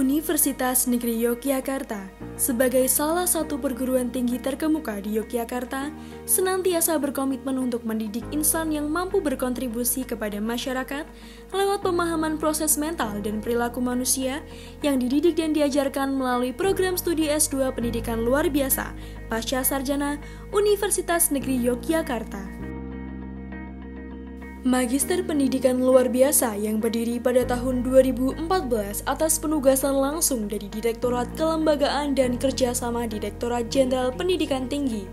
Universitas Negeri Yogyakarta, sebagai salah satu perguruan tinggi terkemuka di Yogyakarta, senantiasa berkomitmen untuk mendidik insan yang mampu berkontribusi kepada masyarakat lewat pemahaman proses mental dan perilaku manusia yang dididik dan diajarkan melalui program studi S2 Pendidikan Luar Biasa Pasca Sarjana Universitas Negeri Yogyakarta. Magister Pendidikan Luar Biasa yang berdiri pada tahun 2014 atas penugasan langsung dari Direktorat Kelembagaan dan Kerjasama Direktorat Jenderal Pendidikan Tinggi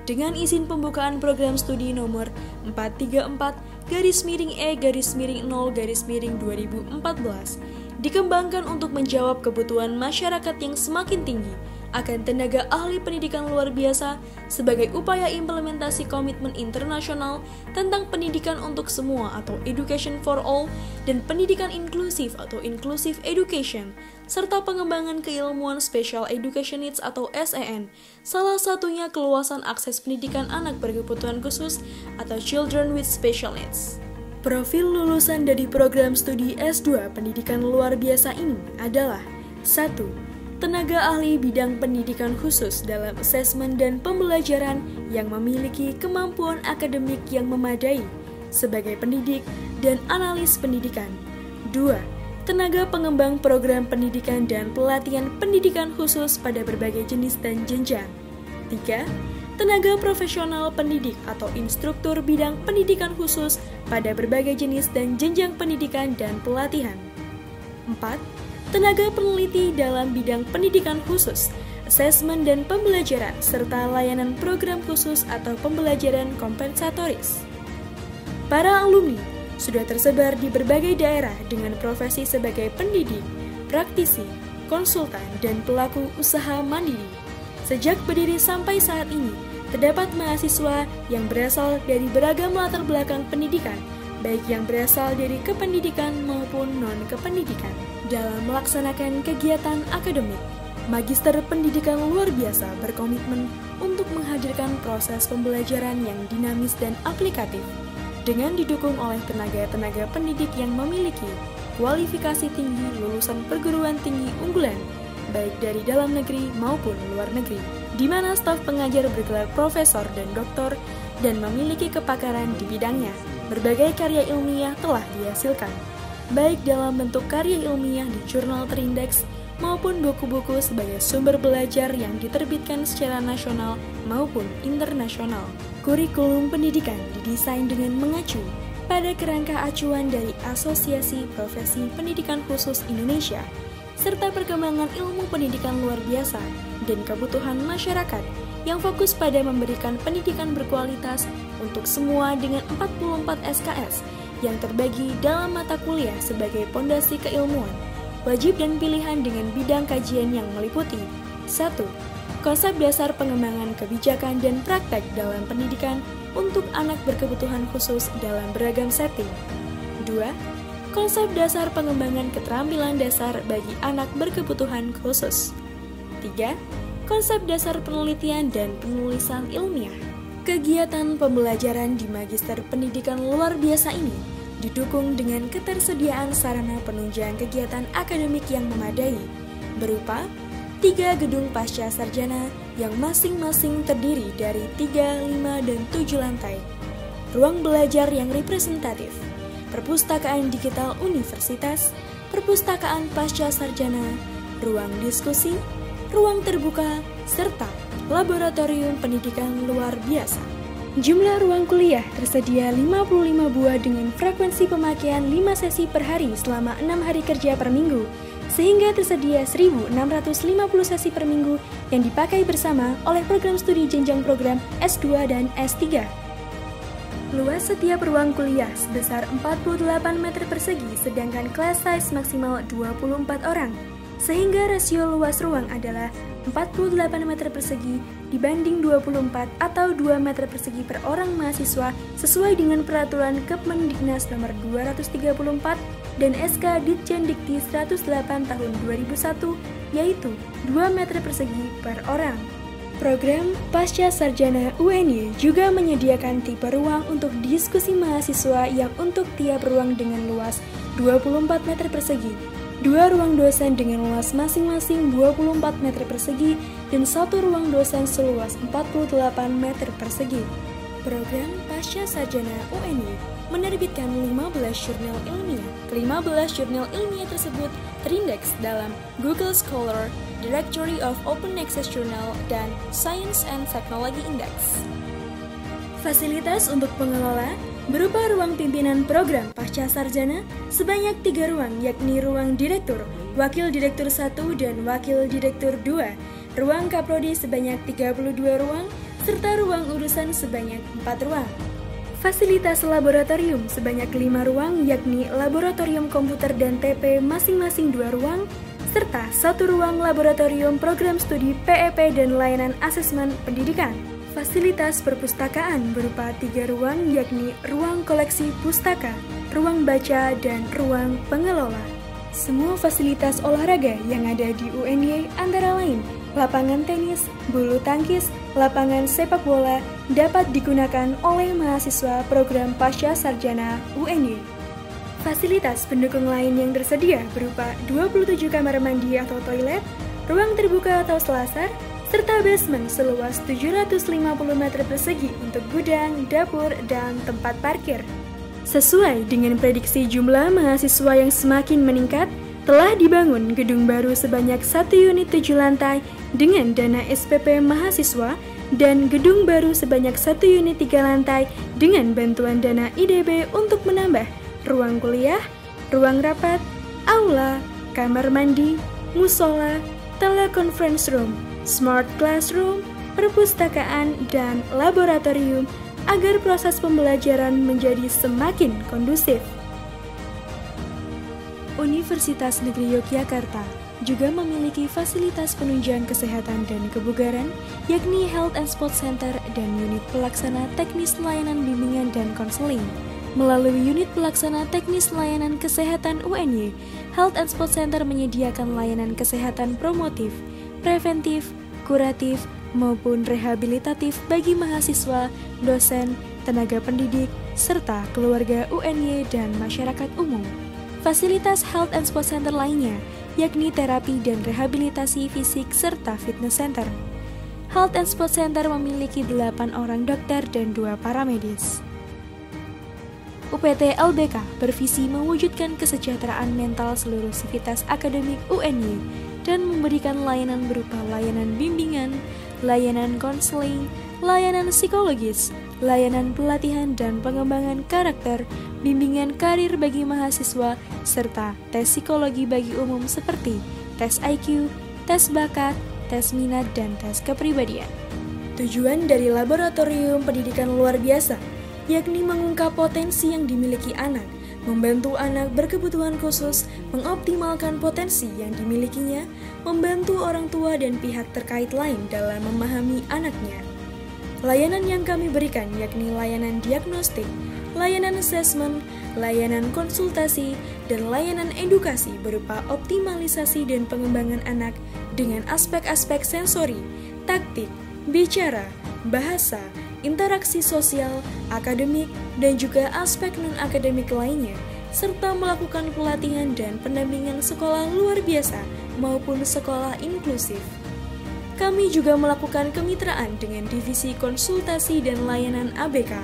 dengan izin pembukaan program studi nomor 434-E-0-2014 dikembangkan untuk menjawab kebutuhan masyarakat yang semakin tinggi akan tenaga ahli pendidikan luar biasa sebagai upaya implementasi komitmen internasional tentang pendidikan untuk semua atau Education for All dan pendidikan inklusif atau Inclusive Education serta pengembangan keilmuan Special Education Needs atau SEN, salah satunya keluasan akses pendidikan anak berkebutuhan khusus atau Children with Special Needs. Profil lulusan dari program studi S2 Pendidikan Luar Biasa ini adalah 1. Tenaga ahli bidang pendidikan khusus dalam asesmen dan pembelajaran yang memiliki kemampuan akademik yang memadai sebagai pendidik dan analis pendidikan. 2. Tenaga pengembang program pendidikan dan pelatihan pendidikan khusus pada berbagai jenis dan jenjang. 3. Tenaga profesional pendidik atau instruktur bidang pendidikan khusus pada berbagai jenis dan jenjang pendidikan dan pelatihan. 4. Tenaga peneliti dalam bidang pendidikan khusus, asesmen dan pembelajaran, serta layanan program khusus atau pembelajaran kompensatoris. Para alumni sudah tersebar di berbagai daerah dengan profesi sebagai pendidik, praktisi, konsultan, dan pelaku usaha mandiri. Sejak berdiri sampai saat ini, terdapat mahasiswa yang berasal dari beragam latar belakang pendidikan, baik yang berasal dari kependidikan maupun non-kependidikan. Dalam melaksanakan kegiatan akademik, Magister Pendidikan Luar Biasa berkomitmen untuk menghadirkan proses pembelajaran yang dinamis dan aplikatif, dengan didukung oleh tenaga-tenaga pendidik yang memiliki kualifikasi tinggi lulusan perguruan tinggi unggulan, baik dari dalam negeri maupun luar negeri, di mana staf pengajar bergelar profesor dan doktor dan memiliki kepakaran di bidangnya. Berbagai karya ilmiah telah dihasilkan, baik dalam bentuk karya ilmiah di jurnal terindeks maupun buku-buku sebagai sumber belajar yang diterbitkan secara nasional maupun internasional. Kurikulum pendidikan didesain dengan mengacu pada kerangka acuan dari Asosiasi Profesi Pendidikan Khusus Indonesia, serta perkembangan ilmu pendidikan luar biasa dan kebutuhan masyarakat yang fokus pada memberikan pendidikan berkualitas untuk semua dengan 44 SKS yang terbagi dalam mata kuliah sebagai pondasi keilmuan, wajib dan pilihan dengan bidang kajian yang meliputi 1. Konsep dasar pengembangan kebijakan dan praktek dalam pendidikan untuk anak berkebutuhan khusus dalam beragam setting. 2. Konsep dasar pengembangan keterampilan dasar bagi anak berkebutuhan khusus. 3. Konsep dasar penelitian dan penulisan ilmiah. Kegiatan pembelajaran di Magister Pendidikan Luar Biasa ini didukung dengan ketersediaan sarana penunjang kegiatan akademik yang memadai, berupa 3 gedung pasca sarjana yang masing-masing terdiri dari 3, 5, dan 7 lantai, ruang belajar yang representatif, perpustakaan digital universitas, perpustakaan pasca sarjana, ruang diskusi, ruang terbuka, serta laboratorium pendidikan luar biasa. Jumlah ruang kuliah tersedia 55 buah dengan frekuensi pemakaian 5 sesi per hari selama 6 hari kerja per minggu, sehingga tersedia 1.650 sesi per minggu yang dipakai bersama oleh program studi jenjang program S2 dan S3. Luas setiap ruang kuliah sebesar 48 meter persegi, sedangkan class size maksimal 24 orang, sehingga rasio luas ruang adalah 48 meter persegi dibanding 24 atau 2 meter persegi per orang mahasiswa sesuai dengan peraturan Kemendiknas nomor 234 dan SK Ditjendikti 108 tahun 2001, yaitu 2 meter persegi per orang. Program Pasca Sarjana UNY juga menyediakan tipe ruang untuk diskusi mahasiswa yang untuk tiap ruang dengan luas 24 meter persegi 2 ruang dosen dengan luas masing-masing 24 meter persegi dan 1 ruang dosen seluas 48 meter persegi. Program Pasca Sarjana UNY menerbitkan 15 jurnal ilmiah. Ke-15 jurnal ilmiah tersebut terindeks dalam Google Scholar, Directory of Open Access Journal, dan Science and Technology Index. Fasilitas untuk pengelola berupa ruang pimpinan program pasca sarjana sebanyak 3 ruang, yakni ruang direktur, wakil direktur 1 dan wakil direktur 2, ruang kaprodi sebanyak 32 ruang, serta ruang urusan sebanyak 4 ruang. Fasilitas laboratorium sebanyak 5 ruang, yakni laboratorium komputer dan TP masing-masing 2 ruang, serta 1 ruang laboratorium program studi PEP dan layanan asesmen pendidikan. Fasilitas perpustakaan berupa 3 ruang, yakni ruang koleksi pustaka, ruang baca, dan ruang pengelola. Semua fasilitas olahraga yang ada di UNY antara lain lapangan tenis, bulu tangkis, lapangan sepak bola dapat digunakan oleh mahasiswa program pasca sarjana UNY. Fasilitas pendukung lain yang tersedia berupa 27 kamar mandi atau toilet, ruang terbuka atau selasar, serta basement seluas 750 meter persegi untuk gudang, dapur, dan tempat parkir. Sesuai dengan prediksi jumlah mahasiswa yang semakin meningkat, telah dibangun gedung baru sebanyak 1 unit 7 lantai dengan dana SPP mahasiswa dan gedung baru sebanyak 1 unit 3 lantai dengan bantuan dana IDB untuk menambah ruang kuliah, ruang rapat, aula, kamar mandi, musola, teleconference room, smart classroom, perpustakaan, dan laboratorium agar proses pembelajaran menjadi semakin kondusif. Universitas Negeri Yogyakarta juga memiliki fasilitas penunjang kesehatan dan kebugaran, yakni Health and Sports Center dan unit pelaksana teknis layanan bimbingan dan konseling. Melalui unit pelaksana teknis layanan kesehatan UNY, Health and Sports Center menyediakan layanan kesehatan promotif, preventif, kuratif, maupun rehabilitatif bagi mahasiswa, dosen, tenaga pendidik, serta keluarga UNY dan masyarakat umum. Fasilitas Health and Sports Center lainnya, yakni terapi dan rehabilitasi fisik serta fitness center. Health and Sports Center memiliki 8 orang dokter dan 2 paramedis. UPT LBK bervisi mewujudkan kesejahteraan mental seluruh sivitas akademik UNY dan memberikan layanan berupa layanan bimbingan, layanan konseling, layanan psikologis, layanan pelatihan dan pengembangan karakter, bimbingan karir bagi mahasiswa, serta tes psikologi bagi umum seperti tes IQ, tes bakat, tes minat, dan tes kepribadian. Tujuan dari laboratorium pendidikan luar biasa, yakni mengungkap potensi yang dimiliki anak, membantu anak berkebutuhan khusus, mengoptimalkan potensi yang dimilikinya, membantu orang tua dan pihak terkait lain dalam memahami anaknya. Layanan yang kami berikan yakni layanan diagnostik, layanan asesmen, layanan konsultasi, dan layanan edukasi berupa optimalisasi dan pengembangan anak dengan aspek-aspek sensori, taktik, bicara, bahasa, interaksi sosial, akademik, dan juga aspek non-akademik lainnya, serta melakukan pelatihan dan pendampingan sekolah luar biasa maupun sekolah inklusif. Kami juga melakukan kemitraan dengan Divisi Konsultasi dan Layanan ABK,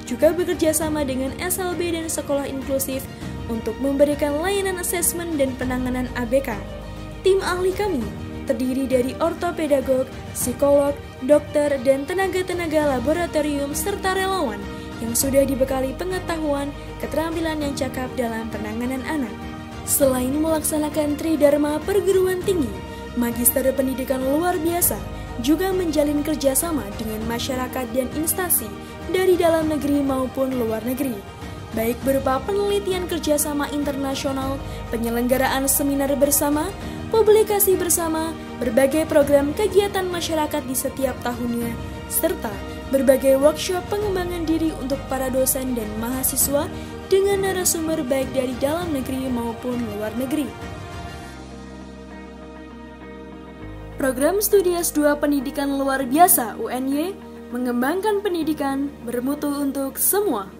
juga bekerja sama dengan SLB dan Sekolah Inklusif untuk memberikan layanan asesmen dan penanganan ABK. Tim ahli kami terdiri dari ortopedagog, psikolog, dokter, dan tenaga-tenaga laboratorium serta relawan yang sudah dibekali pengetahuan, keterampilan yang cakap dalam penanganan anak. Selain melaksanakan Tridharma Perguruan Tinggi, Magister Pendidikan Luar Biasa juga menjalin kerjasama dengan masyarakat dan instansi dari dalam negeri maupun luar negeri, baik berupa penelitian kerjasama internasional, penyelenggaraan seminar bersama, publikasi bersama, berbagai program kegiatan masyarakat di setiap tahunnya, serta berbagai workshop pengembangan diri untuk para dosen dan mahasiswa dengan narasumber baik dari dalam negeri maupun luar negeri. Program Studi S2 Pendidikan Luar Biasa UNY mengembangkan pendidikan bermutu untuk semua.